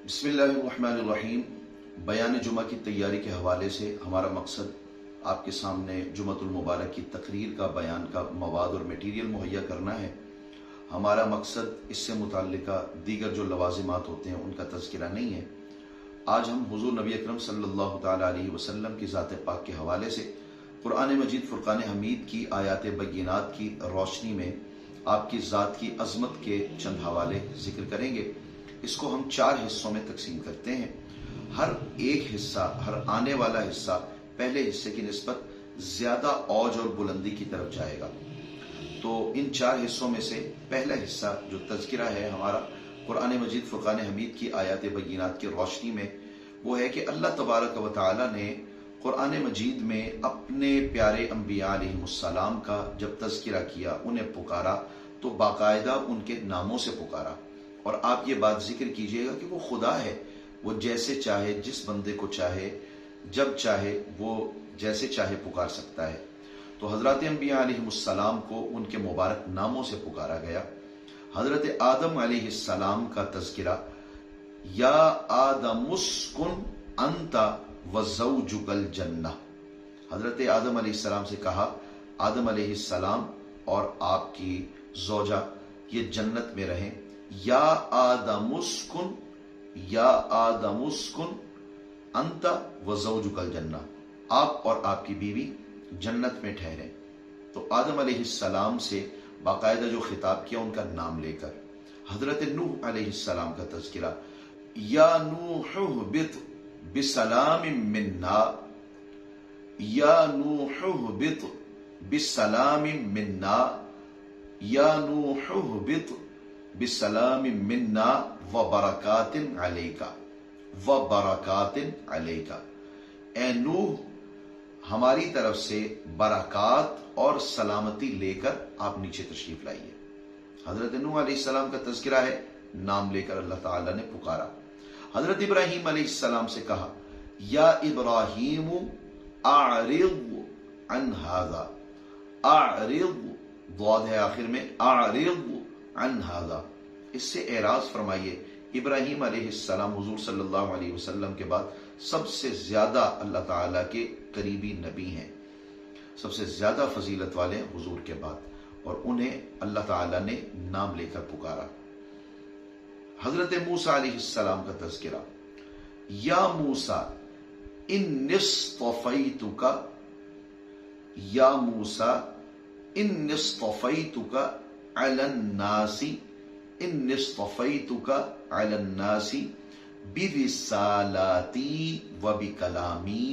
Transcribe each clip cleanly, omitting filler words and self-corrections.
بسم اللہ الرحمن الرحیم۔ بیان جمعہ کی تیاری کے حوالے سے ہمارا مقصد آپ کے سامنے جمعۃ المبارک کی تقریر کا بیان کا مواد اور میٹیریل مہیا کرنا ہے۔ ہمارا مقصد اس سے متعلقہ دیگر جو لوازمات ہوتے ہیں ان کا تذکرہ نہیں ہے۔ آج ہم حضور نبی اکرم صلی اللہ تعالی علیہ وسلم کی ذات پاک کے حوالے سے قرآن مجید فرقان حمید کی آیات بینات کی روشنی میں آپ کی ذات کی عظمت کے چند حوالے ذکر کریں گے۔ اس کو ہم 4 حصوں میں تقسیم کرتے ہیں۔ ہر ایک حصہ، ہر آنے والا حصہ پہلے حصے کی نسبت زیادہ اوج اور بلندی کی طرف جائے گا۔ تو ان 4 حصوں میں سے پہلا حصہ جو تذکرہ ہے ہمارا قرآن مجید فرقان حمید کی آیات بینات کی روشنی میں، وہ ہے کہ اللہ تبارک و تعالی نے قرآن مجید میں اپنے پیارے انبیاء علیہ السلام کا جب تذکرہ کیا، انہیں پکارا تو باقاعدہ ان کے ناموں سے پکارا۔ اور آپ یہ بات ذکر کیجئے گا کہ وہ خدا ہے، وہ جیسے چاہے، جس بندے کو چاہے، جب چاہے، وہ جیسے چاہے پکار سکتا ہے۔ تو حضرات انبیاء علیہ السلام کو ان کے مبارک ناموں سے پکارا گیا۔ حضرت آدم علیہ السلام کا تذکرہ، یا آدم اسکن انت وزوجک الجنہ، حضرت آدم علیہ السلام سے کہا آدم علیہ السلام اور آپ کی زوجہ یہ جنت میں رہیں۔ یا آدم اسکن، یا آدم اسکن انت وزوجک الجنہ، آپ اور آپ کی بیوی جنت میں ٹھہریں۔ تو آدم علیہ السلام سے باقاعدہ جو خطاب کیا ان کا نام لے کر۔ حضرت نوح علیہ السلام کا تذکرہ، یا نوح اہبط بسلام منا، یا نوح اہبط بسلام منا، یا نوح اہبط بسلام منا وبرکات علیک، وبرکات علیک، اے نوح ہماری طرف سے برکات اور سلامتی لے کر آپ نیچے تشریف لائیے۔ حضرت نوح علیہ السلام کا تذکرہ ہے، نام لے کر اللہ تعالیٰ نے پکارا۔ حضرت ابراہیم علیہ السلام سے کہا، یا ابراہیم اعرض عن ھذا، اعرض، ضاد ہے آخر میں، اعرض عن ھذا، اس سے اعراض فرمائیے۔ ابراہیم علیہ السلام حضور صلی اللہ علیہ وسلم کے بعد سب سے زیادہ اللہ تعالیٰ کے قریبی نبی ہیں، سب سے زیادہ فضیلت والے حضور کے بعد، اور انہیں اللہ تعالیٰ نے نام لے کر پکارا۔ حضرت موسیٰ علیہ السلام کا تذکرہ، یا موسیٰ انی اصطفیتک، یا موسیٰ انی اصطفیتک علی الناس، انی اصطفیتک علی الناس برسالاتی و بکلامی،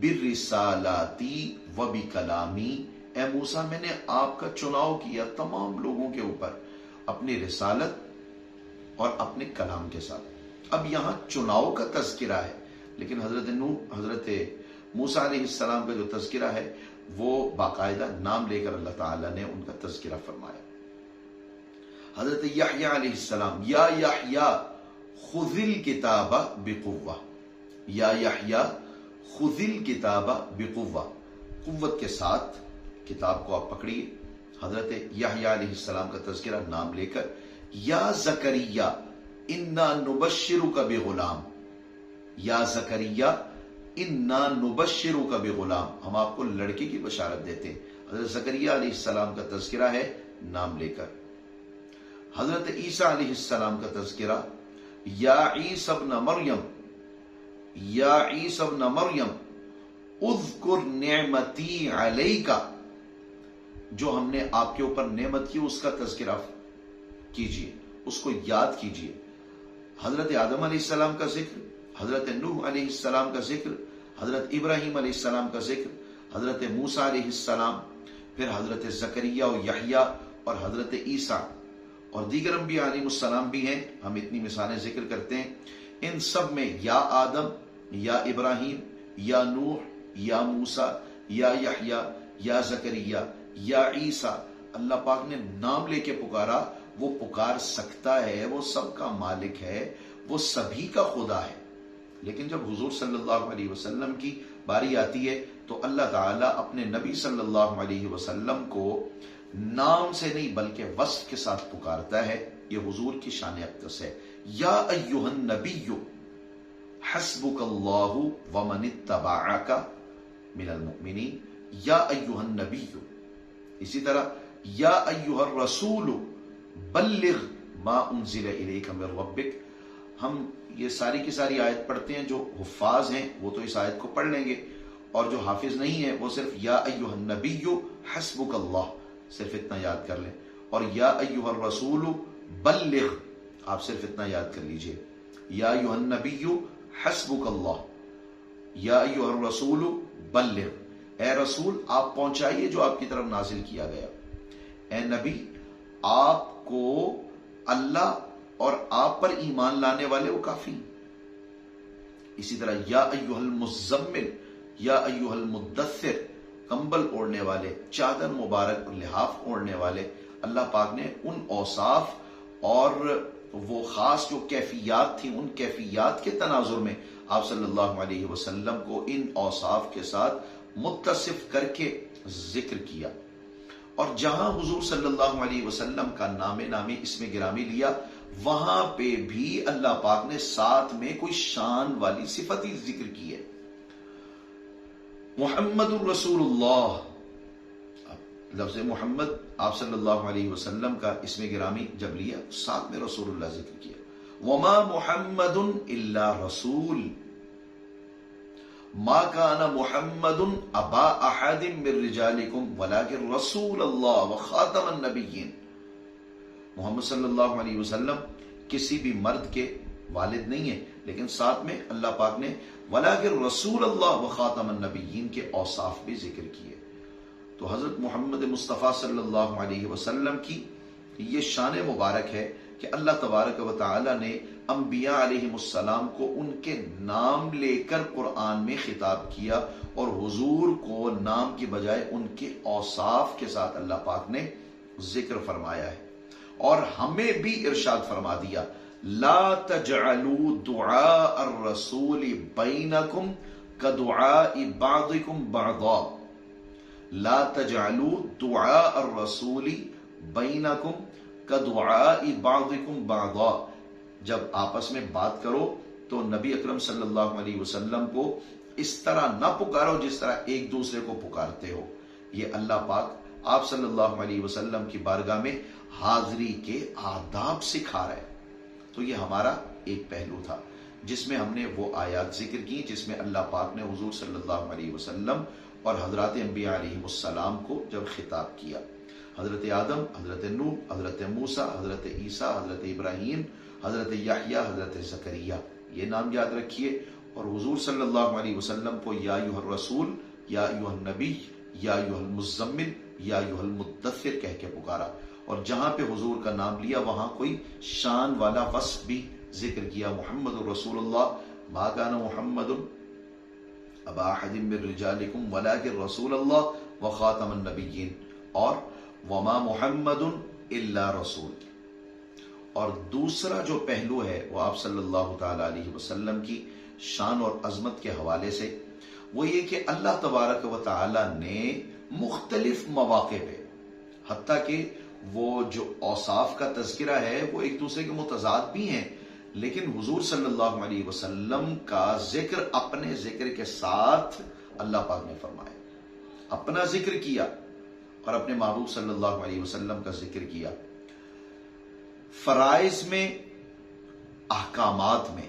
برسالاتی و بکلامی، اے موسیٰ میں نے آپ کا چناؤ کیا تمام لوگوں کے اوپر اپنی رسالت اور اپنے کلام کے ساتھ۔ اب یہاں چناؤ کا تذکرہ ہے، لیکن حضرت موسیٰ علیہ السلام کا جو تذکرہ ہے وہ باقاعدہ نام لے کر اللہ تعالیٰ نے ان کا تذکرہ فرمایا۔ حضرت یحییٰ علیہ السلام، یا یحییٰ خذ الکتاب بقوہ، یا یحییٰ خذ الکتاب بقوہ، قوت کے ساتھ کتاب کو آپ پکڑیے۔ حضرت یحییٰ علیہ السلام کا تذکرہ نام لے کر، یا زکریا انا نبشرک بغلام، یا زکریا انا نبشرک بغلام، ہم آپ کو لڑکے کی بشارت دیتے ہیں۔ حضرت زکریا علیہ السلام کا تذکرہ ہے نام لے کر۔ حضرت عیسیٰ علیہ السلام کا تذکرہ، یا عیسی ابن مریم، یا عیسی ابن مریم اذکر نعمتی علیک، جو ہم نے آپ کے اوپر نعمت کی اس کا تذکرہ کیجئے، اس کو یاد کیجئے۔ حضرت آدم علیہ السلام کا ذکر، حضرت نوح علیہ السلام کا ذکر، حضرت ابراہیم علیہ السلام کا ذکر، حضرت موسیٰ علیہ السلام، پھر حضرت زکریا و یحییٰ اور حضرت عیسیٰ اور دیگر انبیاء علیہ السلام بھی ہیں، ہم اتنی مثالیں ذکر کرتے ہیں۔ ان سب میں یا آدم، یا ابراہیم، یا نوح، یا موسیٰ، یا یحییٰ، یا زکریا، یا عیسیٰ، اللہ پاک نے نام لے کے پکارا۔ وہ پکار سکتا ہے، وہ سب کا مالک ہے، وہ سبھی کا خدا ہے۔ لیکن جب حضور صلی اللہ علیہ وسلم کی باری آتی ہے تو اللہ تعالیٰ اپنے نبی صلی اللہ علیہ وسلم کو نام سے نہیں بلکہ وصف کے ساتھ پکارتا ہے۔ یہ حضور کی شان اقدس ہے، یا ایھا النبی حسبک اللہ ومن اتبعک من المؤمنین، یا ایھا النبی، اسی طرح یا ایھا الرسول بلغ ما انزل الیک من ربک۔ ہم یہ ساری کی ساری آیت پڑھتے ہیں، جو حفاظ ہیں وہ تو اس آیت کو پڑھ لیں گے، اور جو حافظ نہیں ہے وہ صرف یا ایھا النبی حسبک اللہ صرف اتنا یاد کر لیں، اور یا ایھا الرسول بلغ آپ صرف اتنا یاد کر لیجئے، یا ایھا النبی حسبک اللہ، یا ایھا الرسول بلغ، اے رسول آپ پہنچائیے جو آپ کی طرف نازل کیا گیا، اے نبی آپ کو اللہ اور آپ پر ایمان لانے والے وہ کافی۔ اسی طرح یا ایھا المزمل، یا ایھا المدثر، کمبل اوڑھنے والے، چادر مبارک لحاف اوڑھنے والے، اللہ پاک نے ان اوصاف اور وہ خاص جو کیفیات تھیں، ان کیفیات کے تناظر میں آپ صلی اللہ علیہ وسلم کو ان اوصاف کے ساتھ متصف کر کے ذکر کیا، اور جہاں حضور صلی اللہ علیہ وسلم کا نام نامی اسم گرامی لیا، وہاں پہ بھی اللہ پاک نے ساتھ میں کوئی شان والی صفت ہی ذکر کی ہے۔ محمد الرسول اللہ، لفظ محمد آپ صلی اللہ علیہ وسلم کا اسم گرامی جب لیا، ساتھ میں رسول اللہ ذکر کیا۔ وما محمد الا رسول ما كان محمد ابا احد من رجالكم ولكن رسول اللہ وخاتم النبیین۔ محمد صلی اللہ علیہ وسلم کسی بھی مرد کے والد نہیں ہے، لیکن ساتھ میں اللہ پاک نے ولیکن رسول اللہ وخاتم النبیین کے اوصاف بھی ذکر کیے۔ تو حضرت محمد مصطفیٰ صلی اللہ علیہ وسلم کی یہ شان مبارک ہے کہ اللہ تبارک و تعالی نے انبیاء علیہم السلام کو ان کے نام لے کر قرآن میں خطاب کیا، اور حضور کو نام کی بجائے ان کے اوصاف کے ساتھ اللہ پاک نے ذکر فرمایا ہے، اور ہمیں بھی ارشاد فرما دیا لا تجعلوا دعاء الرسول بینکم کدعاء بعضکم بعضا، لا تجعلوا دعاء الرسول بینکم کدعاء بعضکم بعضا، جب آپس میں بات کرو تو نبی اکرم صلی اللہ علیہ وسلم کو اس طرح نہ پکارو جس طرح ایک دوسرے کو پکارتے ہو۔ یہ اللہ پاک آپ صلی اللہ علیہ وسلم کی بارگاہ میں حاضری کے آداب سکھا رہے۔ تو یہ ہمارا ایک پہلو تھا جس میں ہم نے وہ آیات ذکر کی جس میں اللہ پاک نے حضور صلی اللہ علیہ وسلم اور حضرات انبیاء علیہ السلام کو جب خطاب کیا، حضرت آدم، حضرت نوح، حضرت موسیٰ، حضرت عیسیٰ، حضرت ابراہیم، حضرت یحییٰ، حضرت زکریا، یہ نام یاد رکھیے، اور حضور صلی اللہ علیہ وسلم کو یا ایھا الرسول، یا ایھا النبی، یا ایھا المزمل، یا ایھا المدثر کہہ کے پکارا، اور جہاں پہ حضور کا نام لیا وہاں کوئی شان والا وصف بھی ذکر کیا، محمد الرسول اللہ ما کان محمد ابا احد من رجالکم ولکن رسول اللہ وخاتم النبیین، اور وما محمد الا رسول۔ اور دوسرا جو پہلو ہے وہ آپ صلی اللہ تعالی علیہ وسلم کی شان اور عظمت کے حوالے سے، وہ یہ کہ اللہ تبارک و تعالی نے مختلف مواقع پہ، حتیٰ کہ وہ جو اوصاف کا تذکرہ ہے وہ ایک دوسرے کے متضاد بھی ہیں، لیکن حضور صلی اللہ علیہ وسلم کا ذکر اپنے ذکر کے ساتھ اللہ پاک نے فرمایا، اپنا ذکر کیا اور اپنے محبوب صلی اللہ علیہ وسلم کا ذکر کیا، فرائض میں، احکامات میں،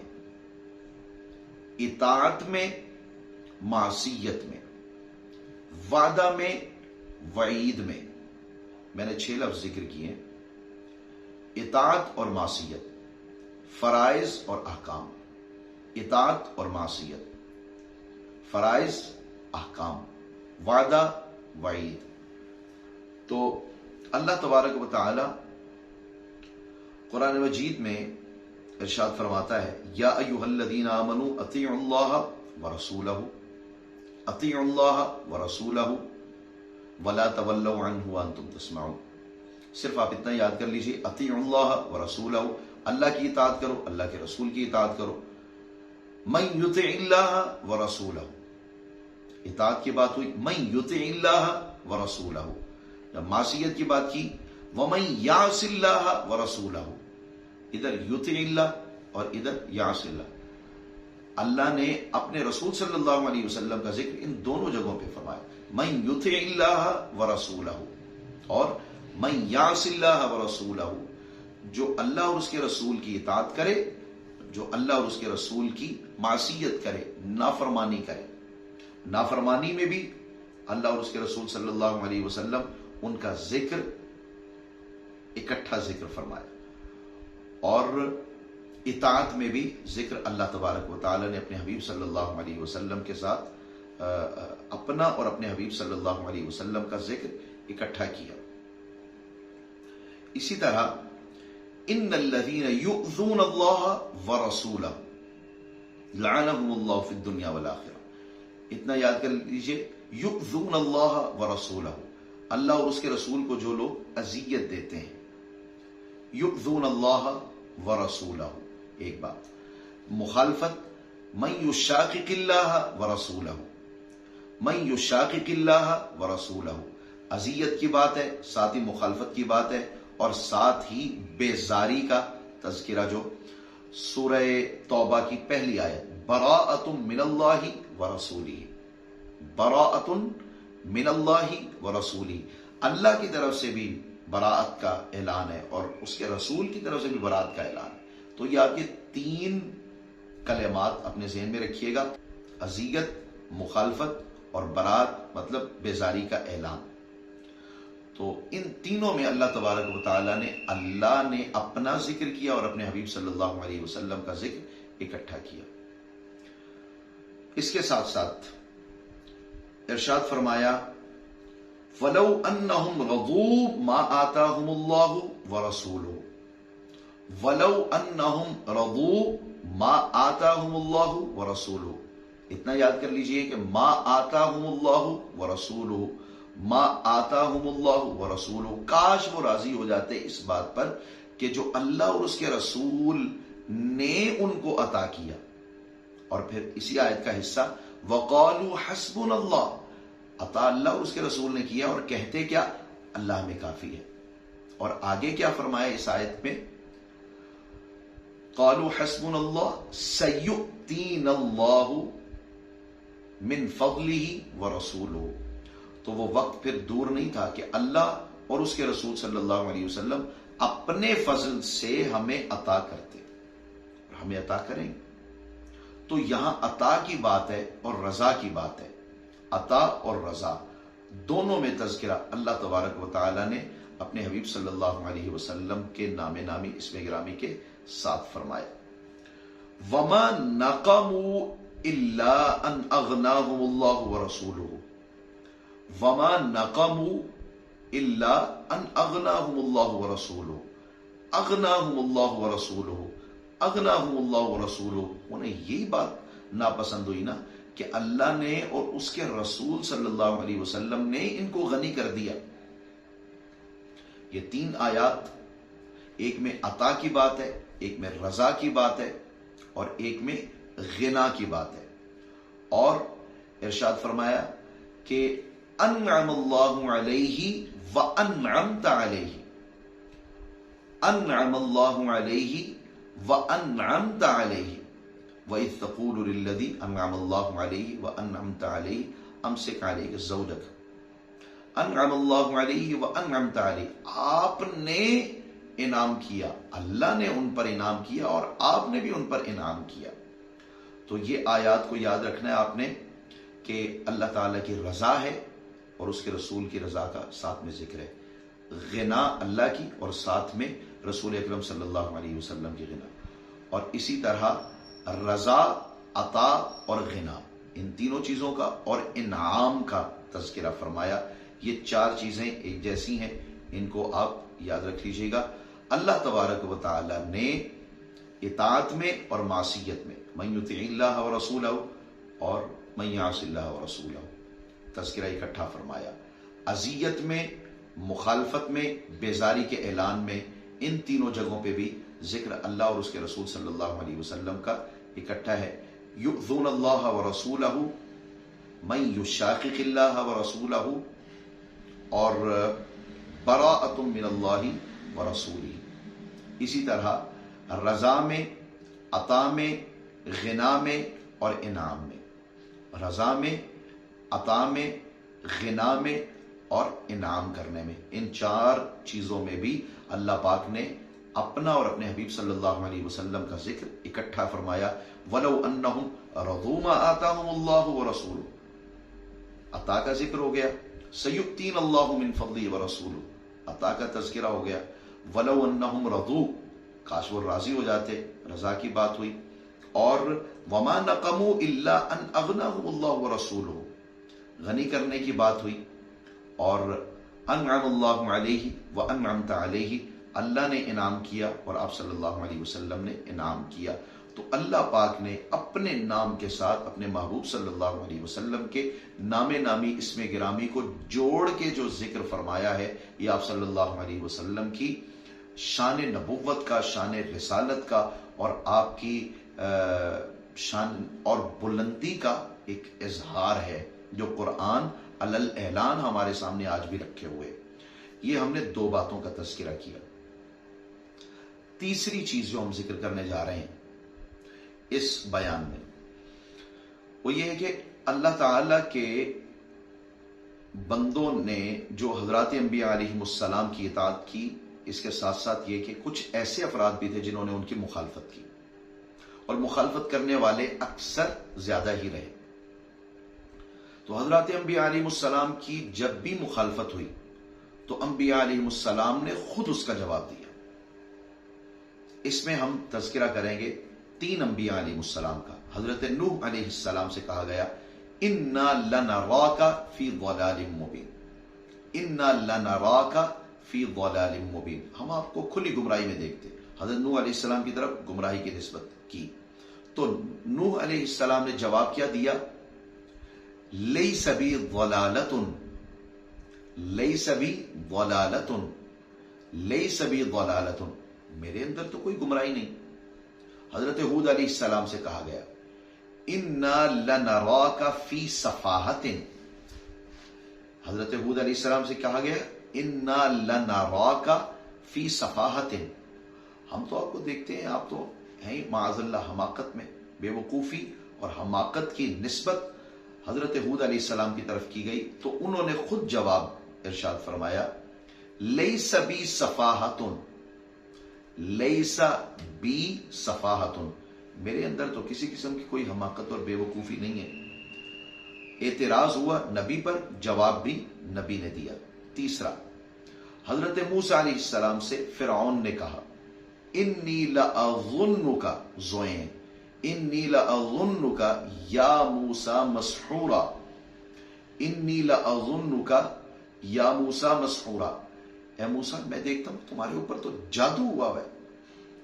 اطاعت میں، معصیت میں، وعدہ میں، وعید میں۔ میں نے 6 لفظ ذکر کیے، اطاعت اور معصیت، فرائض اور احکام، اطاعت اور معصیت، فرائض، احکام، وعدہ، وعید۔ تو اللہ تبارک و تعالی قرآن مجید میں ارشاد فرماتا ہے یا ایھا الذین آمنوا اطیعوا اللہ ورسولہ، اطیعوا اللہ ورسولہ ولا تولوا عنہ وانتم تسمعون۔ صرف آپ اتنا یاد کر لیجیے، اطیعوا اللہ ورسولہ، اللہ کی اطاعت کرو، اللہ کے رسول کی اطاعت کرو۔ من یطع اللہ ورسولہ، اطاعت کی بات ہوئی، من یطع اللہ ورسولہ۔ جب معصیت کی بات کی، ومن یعص اللہ ورسولہ، ادھر یطع اللہ اور ادھر یعص اللہ. اللہ نے اپنے رسول صلی اللہ علیہ وسلم کا ذکر ان دونوں جگہوں پہ فرمایا. من یطع اللہ ورسولہ اور من یعص اللہ ورسولہ، جو اللہ اور اس کے رسول کی اطاعت کرے، جو اللہ اور اس کے رسول کی معصیت کرے، نافرمانی کرے. نافرمانی میں بھی اللہ اور اس کے رسول صلی اللہ علیہ وسلم ان کا ذکر اکٹھا ذکر فرمایا، اور اطاعت میں بھی ذکر اللہ تبارک و تعالی نے اپنے حبیب صلی اللہ علیہ وسلم کے ساتھ اپنا اور اپنے حبیب صلی اللہ علیہ وسلم کا ذکر اکٹھا کیا. اسی طرح ان الذین یؤذون اللہ ورسولہ لعنہم اللہ فی الدنیا والآخرہ. اتنا یاد کر لیجئے، یؤذون اللہ ورسولہ، اللہ اور اس کے رسول کو جو لوگ اذیت دیتے ہیں. یؤذون اللہ ورسولہ، ایک بات. مخالفت، من یشاقق اللہ ورسولہ، من یشاقق اللہ ورسولہ، اذیت کی بات ہے، ساتھ ہی مخالفت کی بات ہے، اور ساتھ ہی بیزاری کا تذکرہ جو سورہ توبہ کی پہلی آیت، براءۃ من اللہ ورسولہ، براءۃ من اللہ ورسولہ، اللہ کی طرف سے بھی براءت کا اعلان ہے اور اس کے رسول کی طرف سے بھی براءت کا اعلان ہے. تو یہ آپ کے تین کلمات اپنے ذہن میں رکھیے گا، اذیت، مخالفت اور براءت، مطلب بیزاری کا اعلان. تو ان تینوں میں اللہ تبارک و تعالیٰ نے اپنا ذکر کیا اور اپنے حبیب صلی اللہ علیہ وسلم کا ذکر اکٹھا کیا. اس کے ساتھ ساتھ ارشاد فرمایا، وَلَوْ أَنَّهُمْ رَضُوا مَا آتَاهُمُ اللَّهُ وَرَسُولُهُ، وَلَوْ أَنَّهُمْ رَضُوا مَا آتَاهُمُ اللَّهُ وَرَسُولُهُ. اتنا یاد کر لیجئے کہ ما آتاہم اللہ ورسولہ، ما آتاہم اللہ ورسولہ، کاش وہ راضی ہو جاتے اس بات پر کہ جو اللہ اور اس کے رسول نے ان کو عطا کیا. اور پھر اسی آیت کا حصہ، وَقَالُوا حَسْبُنَا اللَّهُ، عطا اللہ اور اس کے رسول نے کیا اور کہتے کیا، اللہ میں کافی ہے. اور آگے کیا فرمایا اس آیت میں، قَالُوا حَسْبُنَا اللَّهُ سَيُؤْتِينَ اللَّهُ مِنْ فَضْلِهِ وَرَسُولُهُ. تو وہ وقت پھر دور نہیں تھا کہ اللہ اور اس کے رسول صلی اللہ علیہ وسلم اپنے فضل سے ہمیں عطا کرتے، ہمیں عطا کریں. تو یہاں عطا کی بات ہے اور رضا کی بات ہے. عطا اور رضا دونوں میں تذکرہ اللہ تبارک و تعالی نے اپنے حبیب صلی اللہ علیہ وسلم کے نام نامی اسم گرامی کے ساتھ فرمایا. وَمَا نَقَمُوا إِلَّا أَنْ أَغْنَاهُمُ اللَّهُ وَرَسُولُهُ، وَمَا نَقَمُوا إِلَّا أَنْ أَغْنَاهُمُ اللَّهُ وَرَسُولُهُ، أَغْنَاهُمُ اللَّهُ وَرَسُولُهُ، أَغْنَاهُمُ اللَّهُ وَرَسُولُهُ. انہیں یہی بات ناپسند ہوئی نا کہ اللہ نے اور اس کے رسول صلی اللہ علیہ وسلم نے ان کو غنی کر دیا. یہ تین آیات، ایک میں عطا کی بات ہے، ایک میں رضا کی بات ہے، اور ایک میں غنا کی بات ہے. اور ارشاد فرمایا کہ انعم اللہ علیہ وانعمت علیہ، انعم اللہ علیہ وانعمت علیہ، وَإِذْ تَقُولُ لِلَّذِي أَنْعَمَ اللَّهُ عَلَيْهِ وَأَنْعَمْتَ عَلَيْهِ أَمْسِكْ عَلَيْكَ زَوْجَكَ. انعم اللہ علیہ وانعمت علیہ، آپ نے انعام کیا، اللہ نے ان پر انعام کیا اور آپ نے بھی ان پر انعام کیا. تو یہ آیات کو یاد رکھنا ہے آپ نے کہ اللہ تعالیٰ کی رضا ہے اور اس کے رسول کی رضا کا ساتھ میں ذکر ہے. غنا اللہ کی اور ساتھ میں رسول اکرم صلی اللہ علیہ وسلم کی غنا. اور اسی طرح رضا، عطا اور غنا، ان تینوں چیزوں کا اور انعام کا تذکرہ فرمایا. یہ چار چیزیں ایک جیسی ہیں، ان کو آپ یاد رکھ لیجئے گا. اللہ تبارک و تعالی نے اطاعت میں اور معصیت میں، من یطع اللہ ورسولہ اور من یعص اللہ ورسولہ، تذکرہ اکٹھا فرمایا. اذیت میں، مخالفت میں، بیزاری کے اعلان میں، ان تینوں جگہوں پہ بھی ذکر اللہ اور اس کے رسول صلی اللہ علیہ وسلم کا اکٹھا ہے. یؤذون اللہ ورسولہ، من یشاقق اللہ ورسولہ، اور براءۃ من اللہ ورسولہ. اسی طرح رضا میں، عطا میں، غنا میں اور انعام میں، رضا میں، عطا میں، غنا میں اور انعام کرنے میں، ان چار چیزوں میں بھی اللہ پاک نے اپنا اور اپنے حبیب صلی اللہ علیہ وسلم کا ذکر اکٹھا فرمایا. وَلَوْ أَنَّهُمْ رَضُوا مَا آتَاهُمُ اللَّهُ وَرَسُولُهُ، عطا کا ذکر ہو گیا. سَيُؤْتِينَ اللَّهُ مِنْ فَضْلِهِ وَرَسُولُهُ، عطا کا تذکرہ ہو گیا. وَلَوْ أَنَّهُمْ رَضُوا، کاش وہ راضی ہو جاتے، رضا کی بات ہوئی. اور وَمَا نَقَمُوا إِلَّا أَنْ أَغْنَاهُمُ اللَّهُ وَرَسُولُهُ، غنی کرنے کی بات ہوئی. اور انعم اللہ علیہ وانعمت علیہ، اللہ نے انعام کیا اور آپ صلی اللہ علیہ وسلم نے انعام کیا. تو اللہ پاک نے اپنے نام کے ساتھ اپنے محبوب صلی اللہ علیہ وسلم کے نام نامی اسم گرامی کو جوڑ کے جو ذکر فرمایا ہے، یہ آپ صلی اللہ علیہ وسلم کی شان نبوت کا، شان رسالت کا اور آپ کی شان اور بلندی کا ایک اظہار ہے، جو قرآن علل اعلان ہمارے سامنے آج بھی رکھے ہوئے. یہ ہم نے دو باتوں کا تذکرہ کیا. تیسری چیز جو ہم ذکر کرنے جا رہے ہیں اس بیان میں، وہ یہ ہے کہ اللہ تعالی کے بندوں نے جو حضرات انبیاء علیہم السلام کی اطاعت کی، اس کے ساتھ ساتھ یہ کہ کچھ ایسے افراد بھی تھے جنہوں نے ان کی مخالفت کی، اور مخالفت کرنے والے اکثر زیادہ ہی رہے. تو حضرات انبیاء علیہم السلام کی جب بھی مخالفت ہوئی تو انبیاء علیہم السلام نے خود اس کا جواب دیا. اس میں ہم تذکرہ کریں گے تین انبیاء علیہم السلام کا. حضرت نوح علیہ السلام سے کہا گیا اِنَّا لَنَرَاكَ فِي ضَلَالٍ مُبِينٍ، اِنَّا لَنَرَاكَ فِي ضَلَالٍ مُبِينٍ، ہم آپ کو کھلی گمراہی میں دیکھتے. حضرت نوح علیہ السلام کی طرف گمراہی کی نسبت کی. تو نوح علیہ السلام نے جواب کیا دیا؟ لَيْسَ بِي ضَلَالَةٌ، لَيْسَ بِي ضَلَالَةٌ، لَيْسَ بِي ضَلَالَةٌ، میرے اندر تو کوئی گمراہی نہیں. حضرت ہود علیہ السلام سے کہا گیا اِنَّا لَنَرَاكَ فِي سَفَاهَةٍ، حضرت ہود علیہ السلام سے کہا گیا اِنَّا لَنَرَاكَ فِي سَفَاهَةٍ، ہم تو آپ کو دیکھتے ہیں آپ تو ہیں معاذ اللہ حماقت میں. بے وقوفی اور حماقت کی نسبت حضرت ہود علیہ السلام کی طرف کی گئی. تو انہوں نے خود جواب ارشاد فرمایا لیس بی صفاحتن، لیس بی صفاحتن، میرے اندر تو کسی قسم کی کوئی حماقت اور بے وقوفی نہیں ہے. اعتراض ہوا نبی پر، جواب بھی نبی نے دیا. تیسرا، حضرت موسیٰ علیہ السلام سے فرعون نے کہا انی لأظنک زوئیں، انی لأظنک یا موسیٰ مسحورا، انی لأظنک یا موسیٰ مسحورا، اے موسیٰ میں دیکھتا ہوں تمہارے اوپر تو جادو ہوا ہے،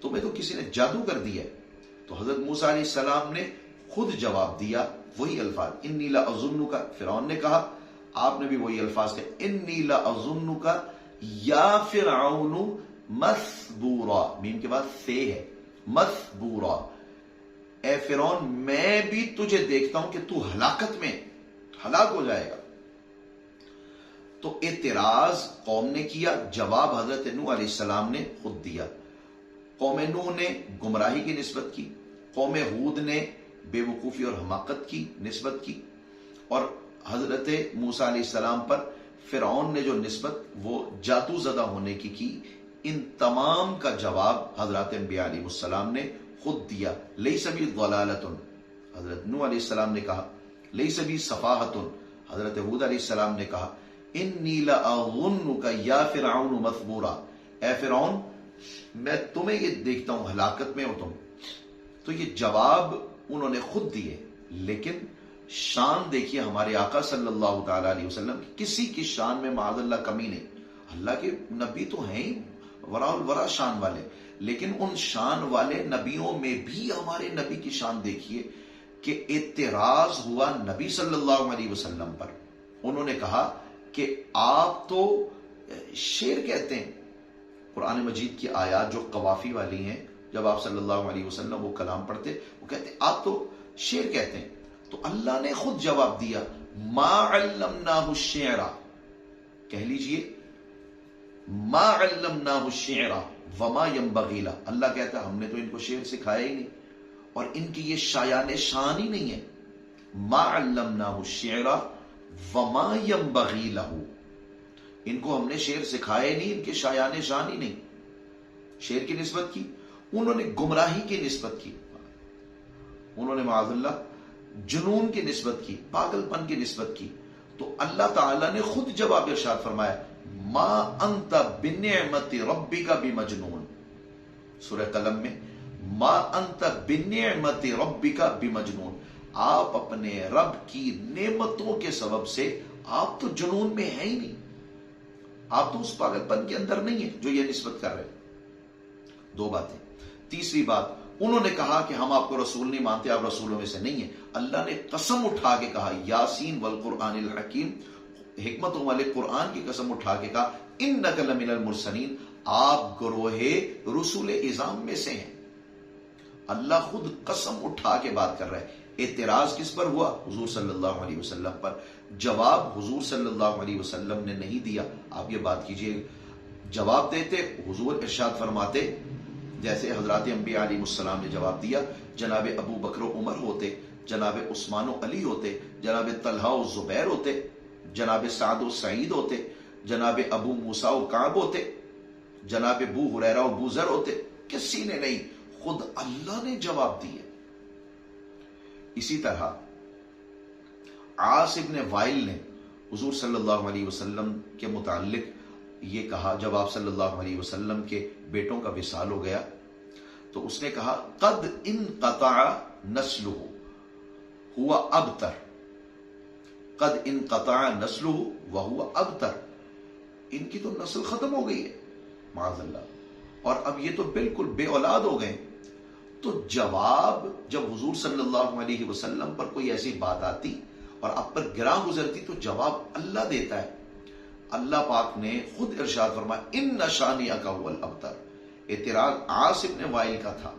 تمہیں تو کسی نے جادو کر دیا ہے. تو حضرت موسیٰ علیہ السلام نے خود جواب دیا وہی الفاظ انی لأظنک. فرعون نے کہا، آپ نے بھی وہی الفاظ کہے انی لأظنک یا فرعون مثبورا، میم کے بعد سے ہے مثبورا، اے فرعون میں بھی تجھے دیکھتا ہوں کہ تو ہلاکت میں ہلاک ہو جائے گا. تو اعتراض قوم نے کیا، جواب حضرت نوح علیہ السلام نے خود دیا. قوم نوح نے گمراہی کی نسبت کی، قوم ہود نے بے وقوفی اور حماقت کی نسبت کی، اور حضرت موسیٰ علیہ السلام پر فرعون نے جو نسبت وہ جادو زدہ ہونے کی ان تمام کا جواب حضرات انبیاء علیہ السلام نے خود دیا. لیس بی ضلالۃ، حضرت نوح علیہ السلام نے کہا. لیس بی صفاحۃ، حضرت ہود علیہ السلام نے کہا انی لأظنک یا فرعون مثبورا، اے فرعون میں تمہیں یہ دیکھتا ہوں ہلاکت میں ہو تم. تو یہ جواب انہوں نے خود دیے. لیکن شان دیکھیے ہمارے آقا صلی اللہ تعالی علیہ وسلم، کسی کی شان میں معاذ اللہ کمی نہیں. اللہ کے نبی تو ہیں ورا الورا شان والے، لیکن ان شان والے نبیوں میں بھی ہمارے نبی کی شان دیکھیے کہ اعتراض ہوا نبی صلی اللہ علیہ وسلم پر. انہوں نے کہا کہ آپ تو شعر کہتے ہیں. قرآن مجید کی آیات جو قوافی والی ہیں، جب آپ صلی اللہ علیہ وسلم وہ کلام پڑھتے وہ کہتے ہیں آپ تو شعر کہتے ہیں. تو اللہ نے خود جواب دیا ما علمناہ الشعر، کہہ لیجئے ما علمناہ الشعر وما ينبغی لہ. اللہ کہتا ہے ہم نے تو ان کو شعر سکھایا ہی نہیں، اور ان کی یہ شایان شان ہی نہیں ہے. ما علمناہ الشعر وما ينبغی لہ، ان کو ہم نے شعر سکھائے نہیں، ان کے شایان شان ہی نہیں. شعر کی نسبت کی، انہوں نے گمراہی کی نسبت کی، انہوں نے معاذ اللہ جنون کی نسبت کی، پاگل پن کی نسبت کی. تو اللہ تعالیٰ نے خود جواب ارشاد فرمایا ما انت بنعمت ربک بمجنون. سورہ قلم میں ما انت بنعمت ربک بمجنون، آپ اپنے رب کی نعمتوں کے سبب سے آپ تو جنون میں ہیں ہی نہیں، آپ تو اس پاگل پن کے اندر نہیں ہیں جو یہ نسبت کر رہے ہیں. دو باتیں. تیسری بات، انہوں نے کہا کہ ہم آپ کو رسول نہیں مانتے، آپ رسولوں میں سے نہیں ہیں. اللہ نے قسم اٹھا کے کہا یاسین والقرآن الحکیم، حکمتوں والے قرآن کی قسم اٹھا کے کہا انک لمن المرسلین، آپ گروہ رسول اعظام میں سے ہیں. اللہ خود قسم اٹھا کے بات کر رہا ہے. اعتراض کس پر ہوا؟ حضور صلی اللہ علیہ وسلم پر. جواب حضور صلی اللہ علیہ وسلم نے نہیں دیا. آپ یہ بات کیجئے، جواب دیتے حضور ارشاد فرماتے جیسے حضرات انبیاء علیہ السلام نے جواب دیا، جناب ابو بکر و عمر ہوتے، جناب عثمان و علی ہوتے، جناب طلحہ و زبیر ہوتے، جناب سعد و سعید ہوتے، جناب ابو موسیٰ و کعب ہوتے، جناب ابو ہریرہ و ابو ذر ہوتے. کسی نے نہیں، خود اللہ نے جواب دیے. اسی طرح عاص ابن وائل نے حضور صلی اللہ علیہ وسلم کے متعلق یہ کہا، جب آپ صلی اللہ علیہ وسلم کے بیٹوں کا وصال ہو گیا تو اس نے کہا قد انقطع نسلہ ہوا ابتر، قد انقطع نسلہ وہوا ابتر، ان کی تو نسل ختم ہو گئی ہے معاذ اللہ، اور اب یہ تو بالکل بے اولاد ہو گئے. تو جواب جب حضور صلی اللہ علیہ وسلم پر کوئی ایسی بات آتی اور آپ پر گراں گزرتی تو جواب اللہ دیتا ہے. اللہ پاک نے خود ارشاد فرمایا ان شانئک هو الابتر. اعتراض عاص ابن وائل کا تھا،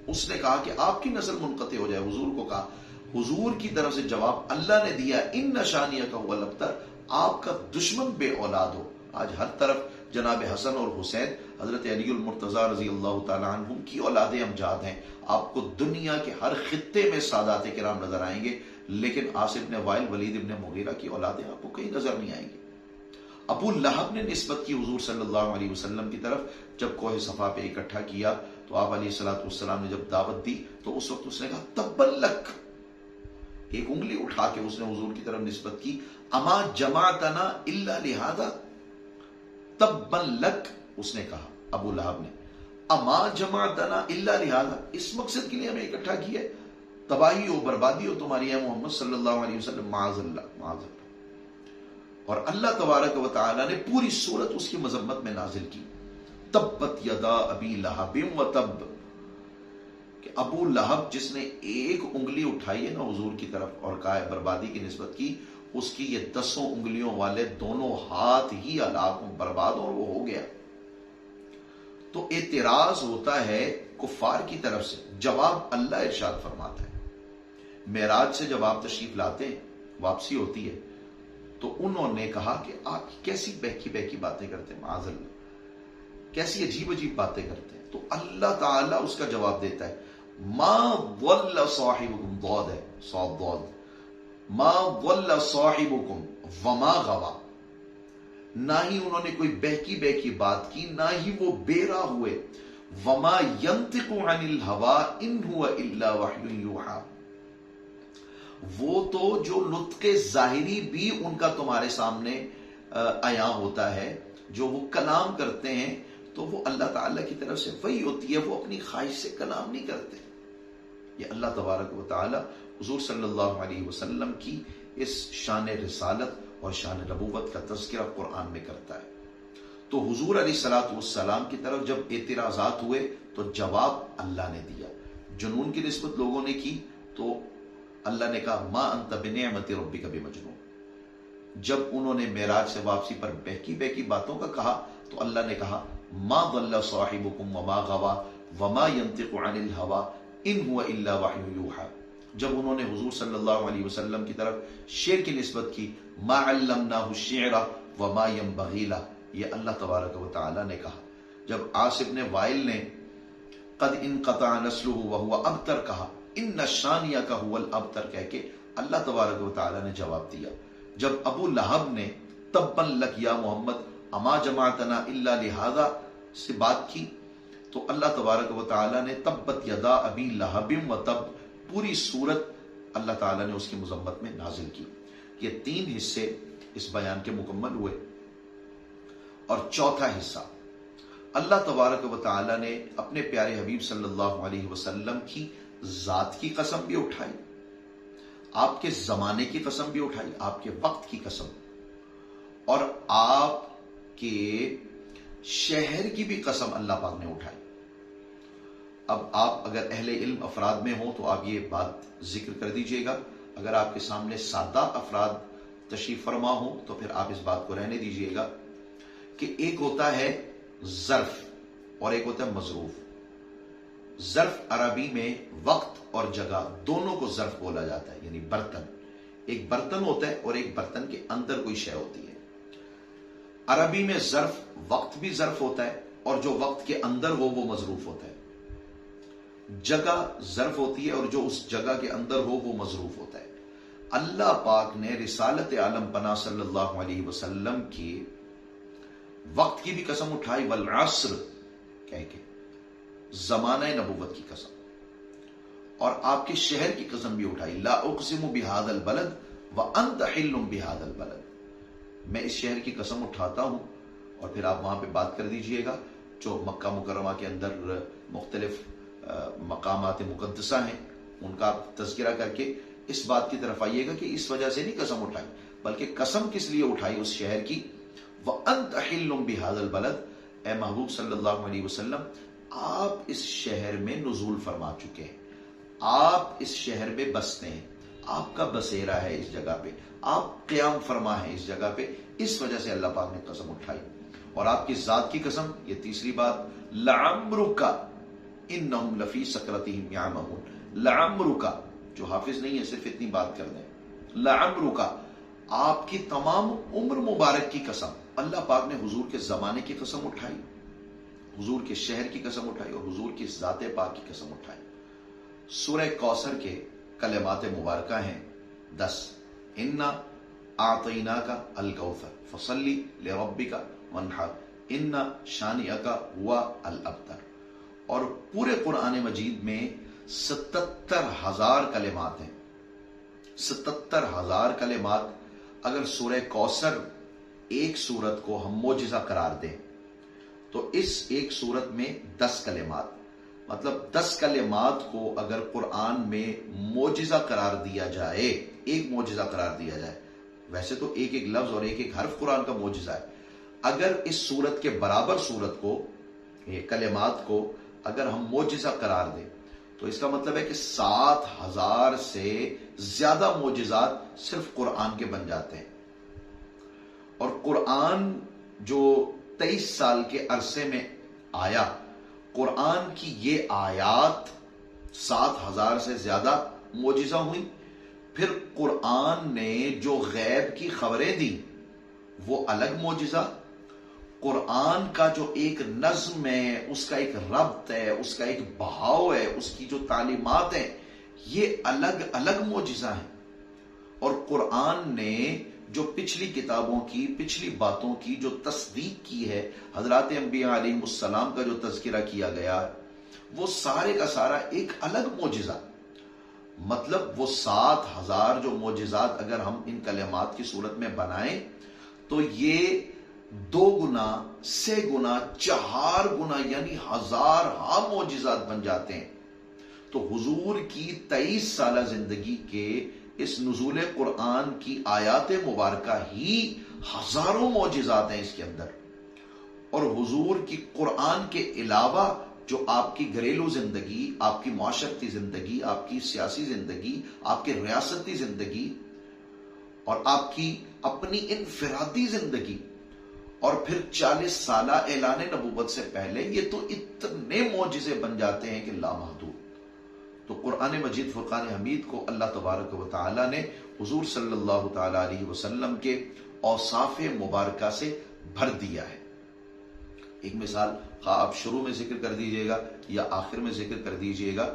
اس نے کہا کہ آپ کی نسل منقطع ہو جائے. حضور کو کہا، حضور کی طرف سے جواب اللہ نے دیا ان شانئک هو الابتر، آپ کا دشمن بے اولاد ہو. آج ہر طرف جناب حسن اور حسین حضرت علی المرتضی رضی اللہ تعالیٰ عنہم کی اولاد امجاد ہیں. آپ کو دنیا کے ہر خطے میں سادات کرام نظر آئیں گے، لیکن عاص ابن وائل، ولید ابن مغیرہ کی اولادیں آپ کو کہیں نظر نہیں آئیں گی. ابو لہب نے نسبت کی حضور صلی اللہ علیہ وسلم کی طرف. جب کوہ صفا پہ اکٹھا کیا تو آپ علیہ الصلوۃ والسلام نے جب دعوت دی تو اس وقت اس نے کہا تبا لک، ایک انگلی اٹھا کے اس نے حضور کی طرف نسبت کی. اما جمعتنا الا لہذا، تبا لک اس نے کہا ابو لہب نے، اما جمعتنا الا لہذا، اس مقصد کے لیے ہمیں اکٹھا کیا ہے، تباہی ہو بربادی ہو تمہاری ہے محمد صلی اللہ علیہ وسلم. معاذ اللہ معاذ اللہ. اور اللہ تبارک و تعالی نے پوری سورت اس کی مذمت میں نازل کی. تبت یدا ابی لہب و تب، کہ ابو لہب جس نے ایک انگلی اٹھائی ہے نا حضور کی طرف اور کہا ہے بربادی کی نسبت کی، اس کی یہ 10 انگلیوں والے دونوں ہاتھ ہی ہلاک برباد اور وہ ہو گیا. تو اعتراض ہوتا ہے کفار کی طرف سے، جواب اللہ ارشاد فرماتا ہے. معراج سے جب آپ تشریف لاتے ہیں، واپسی ہوتی ہے، تو انہوں نے کہا کہ آپ کیسی بہکی بہکی باتیں کرتے ہیں، معاذ اللہ کیسی عجیب عجیب باتیں کرتے ہیں. تو اللہ تعالیٰ اس کا جواب دیتا ہے ما ضل صاحبکم، ضاد ہے صاد ضاد، ما ضل صاحبکم وما غوا، نہ ہی انہوں نے کوئی بہکی بہکی بات کی، نہ ہی وہ بیرا ہوئے. وما ينطق عن الهوى ان هو الا وحی یوحی، وہ تو جو نطق ظاہری بھی ان کا تمہارے سامنے عیاں ہوتا ہے، جو وہ کلام کرتے ہیں تو وہ اللہ تعالیٰ کی طرف سے وحی ہوتی ہے، وہ اپنی خواہش سے کلام نہیں کرتے. یہ اللہ تبارک و تعالیٰ حضور صلی اللہ علیہ وسلم کی اس شان رسالت اور شان نبوت کا تذکرہ قرآن میں کرتا ہے. تو حضور علیہ الصلوۃ والسلام کی طرف جب اعتراضات ہوئے تو جواب اللہ نے دیا. جنون کی نسبت لوگوں نے کی تو اللہ نے کہا ما انت بنعمت ربک بمجنون. جب انہوں نے معراج سے واپسی پر بہکی بہکی باتوں کا کہا تو اللہ نے کہا ما ضل صاحبکم وما غوا وما ينطق عن الهوى ان هو الا وحی یوحی. جب انہوں نے حضور صلی اللہ علیہ وسلم کی طرف شعر کی نسبت کی، ما علمناہ الشعر وما ينبغی لہ، یہ اللہ تبارک و تعالی نے کہا. جب عاص ابن وائل نے قد انقطع نسلہ وہو ابتر کہا، ان شانیہ کا هو الابتر کہہ کے اللہ تبارک و تعالی نے جواب دیا۔ جب ابو لہب نے تبا لک یا محمد اما جماعتنا الا لہذا سے بات کی، تو اللہ تبارک و تعالی نے تبت یدا ابی لہب و تب پوری صورت اللہ تعالی نے اس کی مذمت میں نازل کی۔ یہ 3 حصے اس بیان کے مکمل ہوئے، اور چوتھا حصہ اللہ تبارک و تعالی نے اپنے پیارے حبیب صلی اللہ علیہ وسلم کی ذات کی قسم بھی اٹھائی، آپ کے زمانے کی قسم بھی اٹھائی، آپ کے وقت کی قسم، اور آپ کے شہر کی بھی قسم اللہ پاک نے اٹھائی۔ اب آپ اگر اہل علم افراد میں ہوں تو آپ یہ بات ذکر کر دیجئے گا، اگر آپ کے سامنے سادہ افراد تشریف فرما ہوں تو پھر آپ اس بات کو رہنے دیجئے گا کہ ایک ہوتا ہے ظرف اور ایک ہوتا ہے مظروف۔ ظرف عربی میں وقت اور جگہ دونوں کو ظرف بولا جاتا ہے، یعنی برتن، ایک برتن ہوتا ہے اور ایک برتن کے اندر کوئی شے ہوتی ہے۔ عربی میں ظرف وقت بھی ظرف ہوتا ہے، اور جو وقت کے اندر ہو وہ مظروف ہوتا ہے۔ جگہ ظرف ہوتی ہے اور جو اس جگہ کے اندر ہو وہ مظروف ہوتا ہے۔ اللہ پاک نے رسالت عالم پناہ صلی اللہ علیہ وسلم کی وقت کی بھی قسم اٹھائی، والعصر کہہ کے زمانہ نبوت کی قسم، اور آپ کے شہر کی قسم بھی اٹھائی، لا اقسم بہذا البلد وانت حل بہذا البلد، میں اس شہر کی قسم اٹھاتا ہوں، اور پھر آپ وہاں پہ بات کر دیجئے گا جو مکہ مکرمہ کے اندر مختلف مقامات مقدسہ ہیں ان کا آپ تذکرہ کر کے اس بات کی طرف آئیے گا کہ اس وجہ سے نہیں قسم اٹھائی، بلکہ قسم کس لیے اٹھائی اس شہر کی، وَأَنْتَ حِلٌّ بِهَذَا الْبَلَدِ، اے محبوب صلی اللہ علیہ وسلم آپ اس شہر میں نزول فرما چکے ہیں، آپ اس شہر میں بستے ہیں، آپ کا بسیرا ہے اس جگہ پہ، آپ قیام فرما ہے اس جگہ پہ، اس وجہ سے اللہ پاک نے قسم اٹھائی۔ اور آپ کی ذات کی قسم، یہ تیسری بات، لَعَمْرُكَ انہم لفی سکرتہم یعمہون، لعمرک، جو حافظ نہیں ہے صرف اتنی بات کر دیں، لعمرک، آپ کی تمام عمر مبارک کی قسم۔ اللہ پاک نے حضور کے زمانے کی قسم اٹھائی، حضور کے شہر کی قسم اٹھائی، اور حضور کی ذات پاک کی قسم اٹھائی۔ سورہ کوثر کے کلمات مبارکہ ہیں 10، انا اعطیناک الکوثر فصلی لربک وانحر ان شانئک هو الابتر، اور پورے قرآن مجید میں 77,000 کلمات ہیں، 77,000 کلمات۔ اگر سورہ کوثر ایک سورت کو ہم معجزہ قرار دیں تو اس ایک سورت میں 10 کلمات، مطلب 10 کلمات کو اگر قرآن میں معجزہ قرار دیا جائے، ایک معجزہ قرار دیا جائے، ویسے تو ایک ایک لفظ اور ایک ایک حرف قرآن کا معجزہ ہے، اگر اس سورت کے برابر سورت کو، یہ کلمات کو اگر ہم معجزہ قرار دیں تو اس کا مطلب ہے کہ 7,000 سے زیادہ معجزات صرف قرآن کے بن جاتے ہیں۔ اور قرآن جو 23 سال کے عرصے میں آیا، قرآن کی یہ آیات 7,000 سے زیادہ معجزہ ہوئی۔ پھر قرآن نے جو غیب کی خبریں دی وہ الگ معجزہ، قرآن کا جو ایک نظم ہے، اس کا ایک ربط ہے، اس کا ایک بہاؤ ہے، اس کی جو تعلیمات ہیں، یہ الگ الگ معجزہ ہیں۔ اور قرآن نے جو پچھلی کتابوں کی، پچھلی باتوں کی جو تصدیق کی ہے، حضرات انبیاء علیہ السلام کا جو تذکرہ کیا گیا، وہ سارے کا سارا ایک الگ معجزہ۔ مطلب وہ 7,000 جو معجزات اگر ہم ان کلمات کی صورت میں بنائیں تو یہ 2 گنا، 3 گنا، 4 گنا، یعنی 1000 معجزات بن جاتے ہیں۔ تو حضور کی 23 سالہ زندگی کے اس نزول قرآن کی آیات مبارکہ ہی ہزاروں معجزات ہیں اس کے اندر۔ اور حضور کی قرآن کے علاوہ جو آپ کی گھریلو زندگی، آپ کی معاشرتی زندگی، آپ کی سیاسی زندگی، آپ کی ریاستی زندگی، اور آپ کی اپنی انفرادی زندگی، اور پھر 40 سالہ اعلان نبوت سے پہلے، یہ تو اتنے معجزے بن جاتے ہیں کہ لامحدود۔ تو قرآن مجید فرقان حمید کو اللہ تبارک و تعالی نے حضور صلی اللہ تعالی علیہ وسلم کے اوصاف مبارکہ سے بھر دیا ہے۔ ایک مثال خواہ آپ شروع میں ذکر کر دیجئے گا یا آخر میں ذکر کر دیجئے گا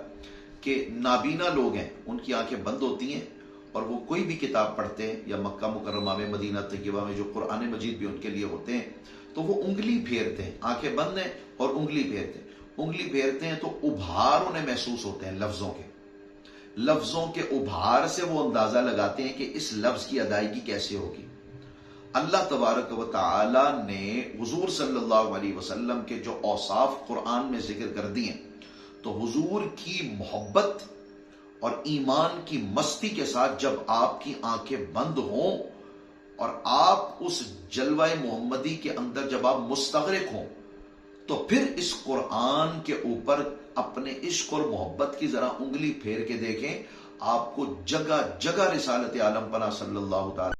کہ نابینا لوگ ہیں، ان کی آنکھیں بند ہوتی ہیں اور وہ کوئی بھی کتاب پڑھتے ہیں، یا مکہ مکرمہ میں، مدینہ طیبہ میں جو قرآن مجید بھی ان کے لیے ہوتے ہیں، تو وہ انگلی پھیرتے ہیں، آنکھیں بند ہیں اور انگلی پھیرتے ہیں، انگلی پھیرتے ہیں تو ابھار انہیں محسوس ہوتے ہیں لفظوں کے ابھار سے وہ اندازہ لگاتے ہیں کہ اس لفظ کی ادائیگی کیسے ہوگی۔ اللہ تبارک و تعالی نے حضور صلی اللہ علیہ وسلم کے جو اوصاف قرآن میں ذکر کر دیے، تو حضور کی محبت اور ایمان کی مستی کے ساتھ جب آپ کی آنکھیں بند ہوں اور آپ اس جلوہ محمدی کے اندر جب آپ مستغرق ہوں، تو پھر اس قرآن کے اوپر اپنے عشق اور محبت کی ذرا انگلی پھیر کے دیکھیں، آپ کو جگہ جگہ رسالت عالم پناہ صلی اللہ تعالی